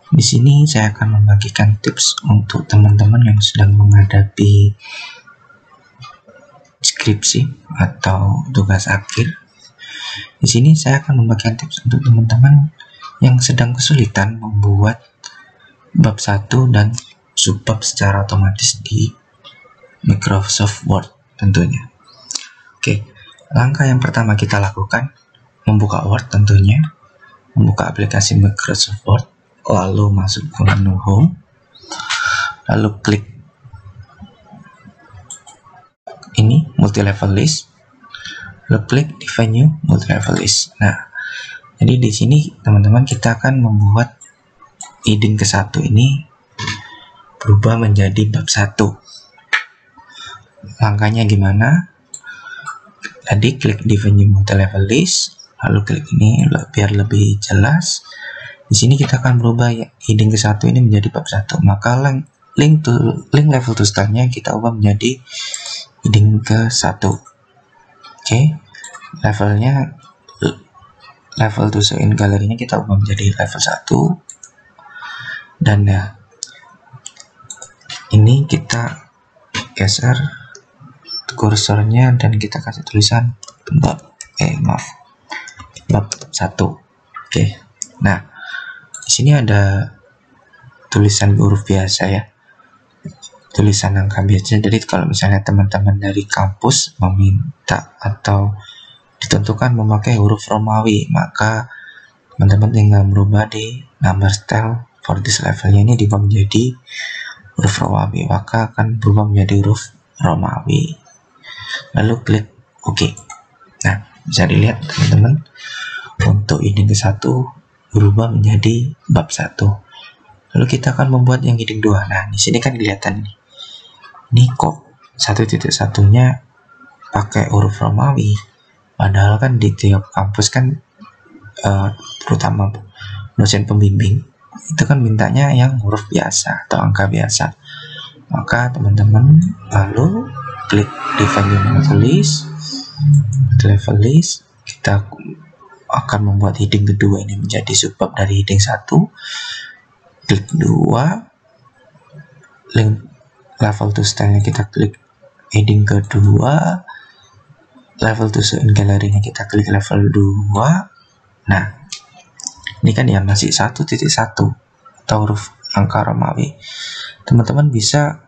Di sini saya akan membagikan tips untuk teman-teman yang sedang menghadapi skripsi atau tugas akhir. Di sini saya akan membagikan tips untuk teman-teman yang sedang kesulitan membuat bab 1 dan subbab secara otomatis di Microsoft Word tentunya. Oke, langkah yang pertama kita lakukan, membuka Word tentunya, membuka aplikasi Microsoft Word, lalu masuk ke menu Home, lalu klik ini multi level list, lalu klik di venue multi level list. Nah, jadi di sini teman-teman kita akan membuat heading ke-1 ini berubah menjadi bab 1. Langkahnya gimana? Tadi klik di venue multi level list, lalu klik ini biar lebih jelas. Di sini kita akan berubah heading ke-1 ini menjadi bab 1. Maka link level to style-nya kita ubah menjadi heading ke-1. Oke. Levelnya level to show in gallery-nya kita ubah menjadi level 1. Dan ya, ini kita geser kursornya dan kita kasih tulisan bab 1. Oke. Nah, di sini ada tulisan huruf biasa ya, tulisan angka biasa. Jadi kalau misalnya teman-teman dari kampus meminta atau ditentukan memakai huruf Romawi, maka teman-teman tinggal merubah di number style for this levelnya ini diubah menjadi huruf Romawi, maka akan berubah menjadi huruf Romawi. Lalu klik OK. Nah, bisa dilihat teman-teman, untuk heading ke-1 berubah menjadi bab 1. Lalu kita akan membuat yang heading 2. Nah, di sini kan kelihatan nih. Ini kok 1.1-nya pakai huruf Romawi. Padahal kan di tiap kampus kan terutama dosen pembimbing itu kan mintanya yang huruf biasa atau angka biasa. Maka teman-teman lalu klik di venue level list, kita akan membuat heading kedua ini menjadi subbab dari heading 1. Klik 2, link level to style-nya kita klik heading kedua, level to show in gallery-nya kita klik level 2. Nah, ini kan ya masih 1.1 atau huruf angka Romawi. Teman-teman bisa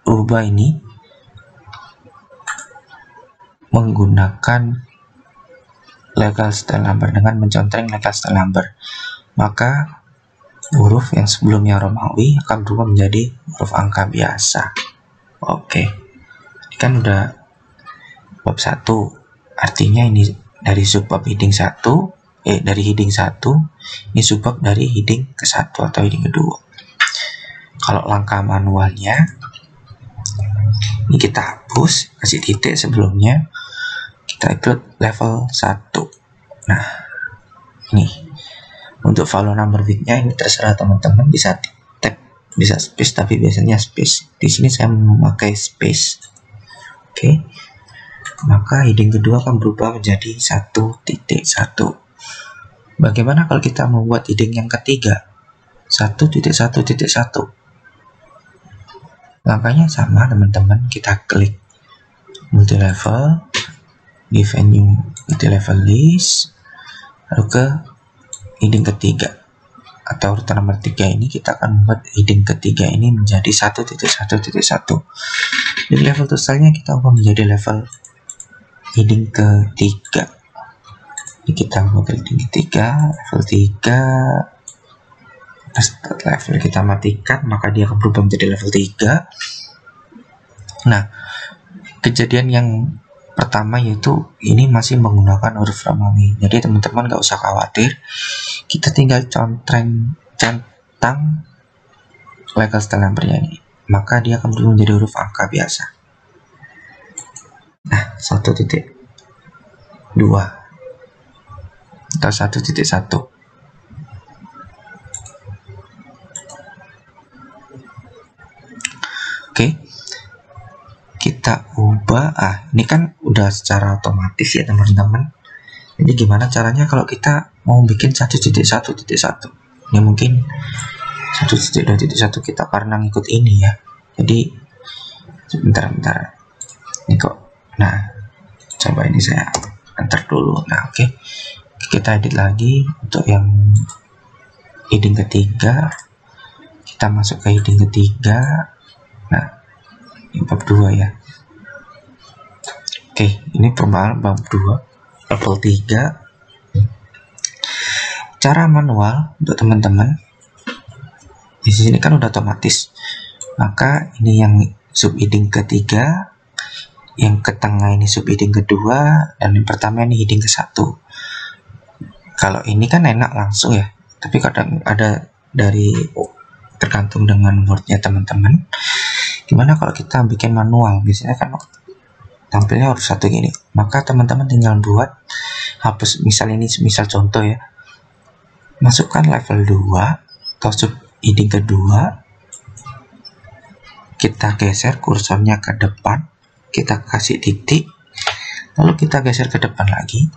ubah ini menggunakan legal style number dengan mencontreng legal style number. Maka huruf yang sebelumnya Romawi akan berubah menjadi huruf angka biasa. Oke. Ini kan udah bab 1. Artinya ini dari subbab heading 1, dari heading 1, ini subbab dari heading ke-1 atau heading kedua. Kalau langkah manualnya, ini kita hapus, kasih titik sebelumnya, kita ikut level 1. Nah, ini untuk follow number width-nya ini terserah teman-teman, bisa tab, bisa space, tapi biasanya space. Di sini saya memakai space. Oke. Maka heading kedua akan berubah menjadi 1.1. Bagaimana kalau kita membuat heading yang ketiga 1.1.1? Langkahnya sama teman-teman, kita klik multi level di venue multi level list, lalu ke heading ketiga atau urutan nomor 3 ini kita akan membuat heading ketiga ini menjadi 1.1.1. Di level to style-nya kita ubah menjadi level heading ketiga. Jadi kita buat heading ketiga, level 3. Start level kita matikan, maka dia akan berubah menjadi level 3. Nah, kejadian yang pertama yaitu ini masih menggunakan huruf Romawi. Jadi teman-teman nggak usah khawatir, kita tinggal centang legal style number-nya ini, maka dia akan berubah menjadi huruf angka biasa. Nah, 1.2 atau 1.1. Oke, kita ubah. Ini kan udah secara otomatis ya teman-teman. Jadi gimana caranya kalau kita mau bikin 1.1.1? Ini mungkin 1.2.1 kita karena ngikut ini ya, jadi bentar ini kok. Nah, coba ini saya enter dulu. Nah, oke. Kita edit lagi untuk yang heading ketiga, kita masuk ke heading ketiga. Nah, ini bab 2 ya. Oke, ini perubahan bab 2 level 3. Cara manual untuk teman-teman di sini kan udah otomatis, maka ini yang sub heading ketiga, yang ke tengah ini sub heading kedua, dan yang pertama ini heading ke-1. Kalau ini kan enak langsung ya, tapi kadang ada dari tergantung dengan wordnya teman-teman. Gimana kalau kita bikin manual? Biasanya kan tampilnya harus satu gini, maka teman-teman tinggal buat hapus. Misal ini, misal contoh ya, masukkan level 2 atau sub heading kedua, kita geser kursornya ke depan, kita kasih titik, lalu kita geser ke depan lagi,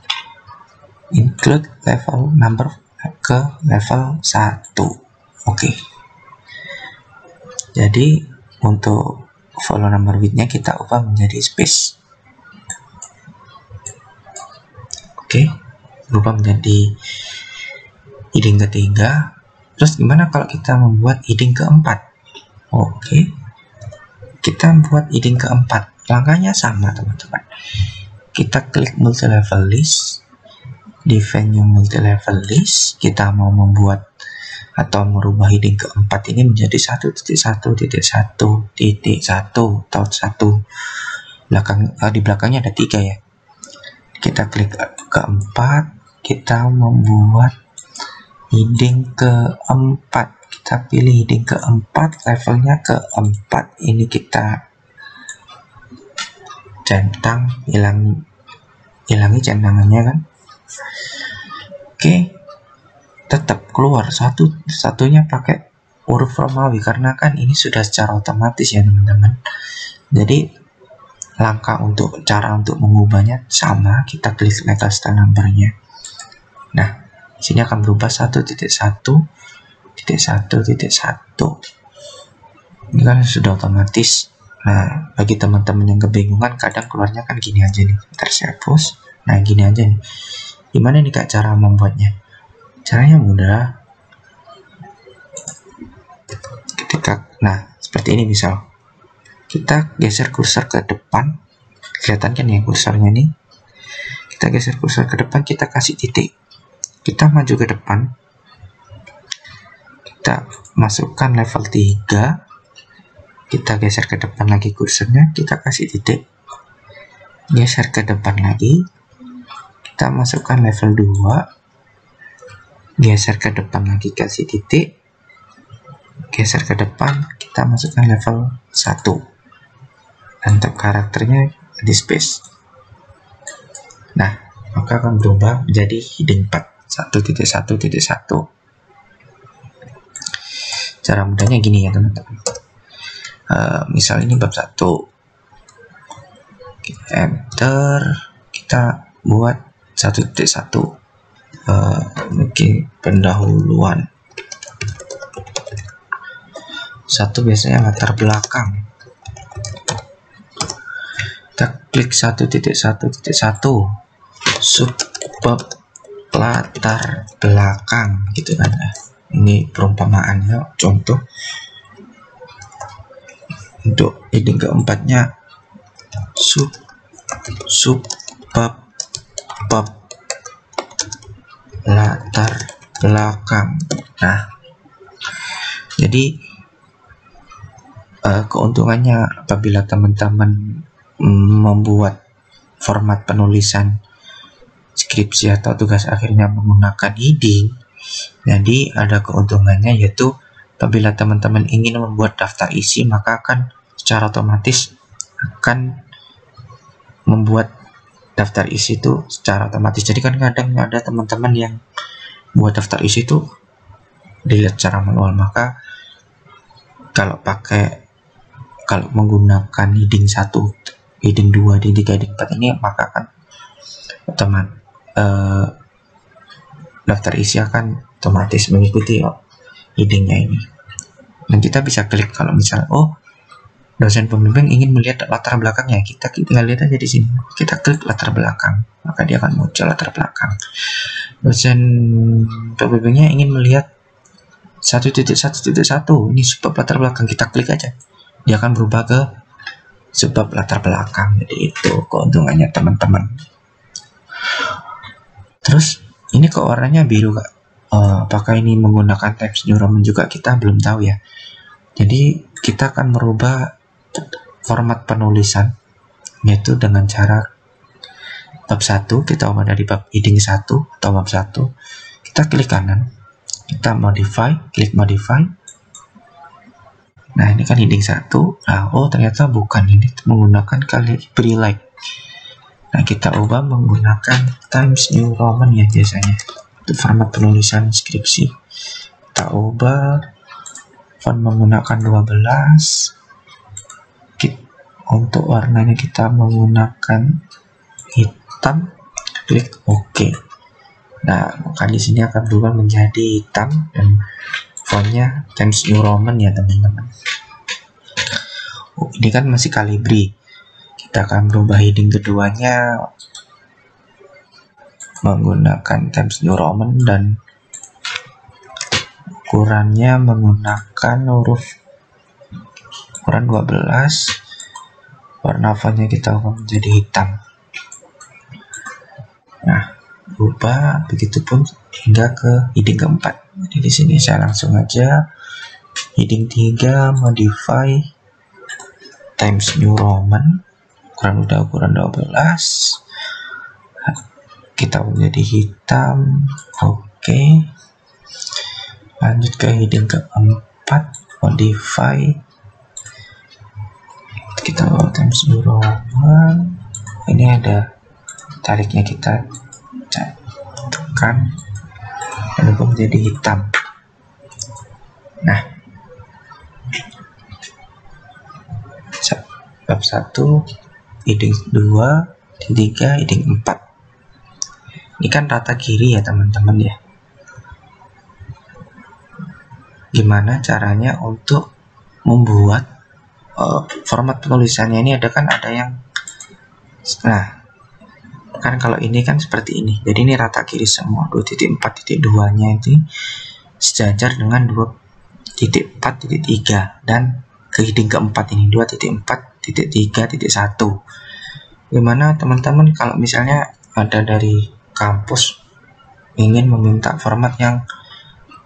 include level number ke level 1. Oke. Jadi untuk follow number width-nya kita ubah menjadi space. Oke, berubah menjadi heading ketiga. Terus gimana kalau kita membuat heading keempat? Oke, kita buat heading keempat. Langkahnya sama teman-teman. Kita klik multi level list. Di venue multi level list, kita mau membuat atau merubah heading keempat ini menjadi 1.1.1.1 atau 1 di belakangnya ada 3 ya. Kita klik keempat, kita membuat heading keempat, kita pilih heading keempat, levelnya keempat. Ini kita centang, hilangi centangannya kan. Oke, tetap keluar satunya pakai huruf Romawi karena kan ini sudah secara otomatis ya teman-teman. Jadi cara untuk mengubahnya sama, kita klik legal style number-nya. Nah, sini akan berubah 1.1.1.1. Ini kan sudah otomatis. Nah, bagi teman-teman yang kebingungan, kadang keluarnya kan gini aja nih. Ntar saya hapus. Nah, gini aja nih. Gimana nih Kak cara membuatnya? Caranya mudah. Nah, seperti ini misal. Kita geser kursor ke depan. Kelihatan kan ya kursornya nih. Kita geser kursor ke depan, kita kasih titik. Kita maju ke depan, kita masukkan level 3, kita geser ke depan lagi kursornya, kita kasih titik, geser ke depan lagi, kita masukkan level 2, geser ke depan lagi kasih titik, geser ke depan, kita masukkan level 1, dan untuk karakternya di space. Nah, maka akan berubah menjadi heading 4. 1.1.1. Cara mudahnya gini ya teman-teman. Misal ini bab 1, kita enter, kita buat 1.1, mungkin pendahuluan 1, biasanya latar belakang. Kita klik 1.1.1 subbab latar belakang gitu kan ya. Ini perumpamaannya, contoh untuk heading keempatnya subbab latar belakang. Nah, jadi keuntungannya apabila teman-teman membuat format penulisan skripsi atau tugas akhirnya menggunakan heading, jadi ada keuntungannya, yaitu apabila teman-teman ingin membuat daftar isi, maka akan secara otomatis akan membuat daftar isi itu secara otomatis. Jadi kan kadang ada teman-teman yang buat daftar isi itu dilihat secara manual, maka kalau menggunakan heading 1, heading 2, heading 3, heading 4 ini, maka akan daftar isi akan otomatis mengikuti headingnya ini. Dan kita bisa klik kalau misalnya dosen pembimbing ingin melihat latar belakangnya, kita tinggal lihat aja di sini. Kita klik latar belakang, maka dia akan muncul latar belakang. Dosen pembimbingnya ingin melihat 1.1.1 ini subbab latar belakang, kita klik aja, dia akan berubah ke subbab latar belakang. Jadi itu keuntungannya teman-teman. Terus ini kok warnanya biru Kak? Apakah ini menggunakan Times New Roman juga, kita belum tahu ya. Jadi kita akan merubah format penulisan, yaitu dengan cara bab 1, kita ubah dari bab heading 1 atau bab 1, kita klik kanan, kita modify, klik modify. Nah ini kan heading 1. Nah ternyata bukan, ini menggunakan Calibri Light. Nah kita ubah menggunakan Times New Roman ya biasanya, itu format penulisan skripsi. Kita ubah font menggunakan 12. Untuk warnanya kita menggunakan hitam, klik OK. Nah maka di sini akan berubah menjadi hitam dan fontnya Times New Roman ya teman-teman. Ini kan masih Calibri. Kita akan berubah heading keduanya menggunakan Times New Roman dan ukurannya menggunakan huruf ukuran 12. Warna fontnya kita ubah menjadi hitam. Nah, berubah begitupun hingga ke heading keempat. Jadi di sini saya langsung aja heading 3 modify Times New Roman, ukuran 12. Kita menjadi hitam. Oke. Lanjut ke heading keempat, modify, kita Times New Roman. Ini ada tariknya, kita tekan dan itu menjadi hitam. Nah, bab 1, heading 2, heading 3, heading 4. Ini kan rata kiri ya teman-teman ya. Gimana caranya untuk membuat format penulisannya ini? Ada yang nah kan kalau ini kan seperti ini, jadi ini rata kiri semua. 2.4.2 nya itu sejajar dengan 2.4.3 dan ke heading keempat ini 2.4.3.1. Gimana teman-teman kalau misalnya ada dari kampus ingin meminta format yang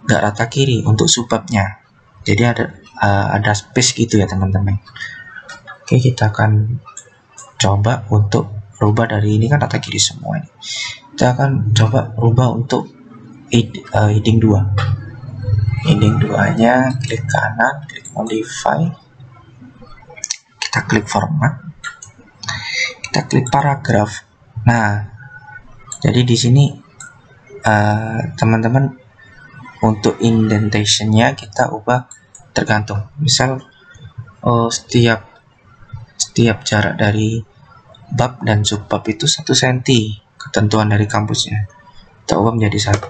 gak rata kiri untuk subbabnya, jadi ada space gitu ya teman-teman. Oke, kita akan coba untuk rubah dari ini kan rata kiri semua ini. Kita akan coba rubah untuk heading 2. Heading 2 nya klik kanan, klik modify, kita klik format, kita klik paragraf. Nah, jadi di sini teman-teman untuk indentationnya kita ubah tergantung. Misal setiap jarak dari bab dan subbab itu 1 cm ketentuan dari kampusnya, kita ubah menjadi 1.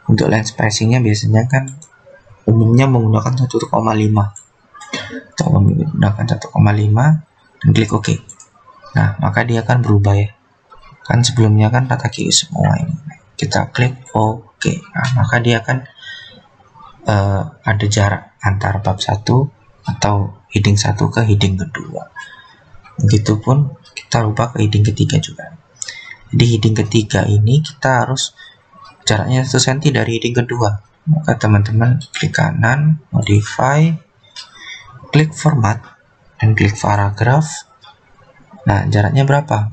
Untuk line spacingnya biasanya kan umumnya menggunakan 1,5. Kita ubah menggunakan 1,5 dan klik OK. Nah maka dia akan berubah ya, kan sebelumnya kan rata kiri semua ini. Kita klik OK. Nah maka dia akan ada jarak antara bab 1 atau heading 1 ke heading kedua. Begitupun kita rubah ke heading ketiga juga. Jadi heading ketiga ini kita harus jaraknya 1 cm dari heading kedua. Maka teman-teman klik kanan, modify, klik format dan klik paragraf. Nah jaraknya berapa?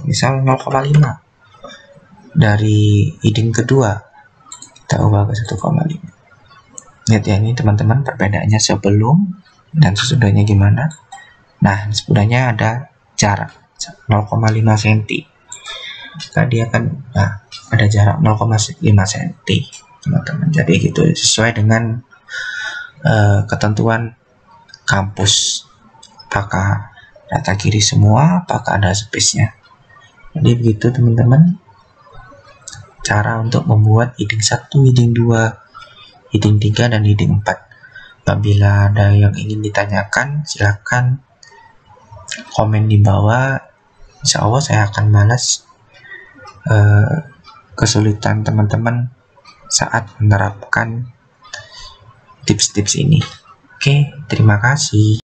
Misal 0,5 dari heading kedua, kita ubah ke 1,5. Lihat ya ini teman-teman perbedaannya sebelum dan sesudahnya gimana. Nah sebelumnya ada jarak 0,5 cm. Maka dia akan ada jarak 0,5 cm teman-teman. Jadi gitu sesuai dengan ketentuan kampus, apakah rata kiri semua, apakah ada space-nya. Jadi begitu teman-teman cara untuk membuat heading 1, heading 2 heading 3 dan heading 4. Apabila ada yang ingin ditanyakan, silakan komen di bawah. Insya Allah saya akan balas kesulitan teman-teman saat menerapkan tips-tips ini. Oke, terima kasih.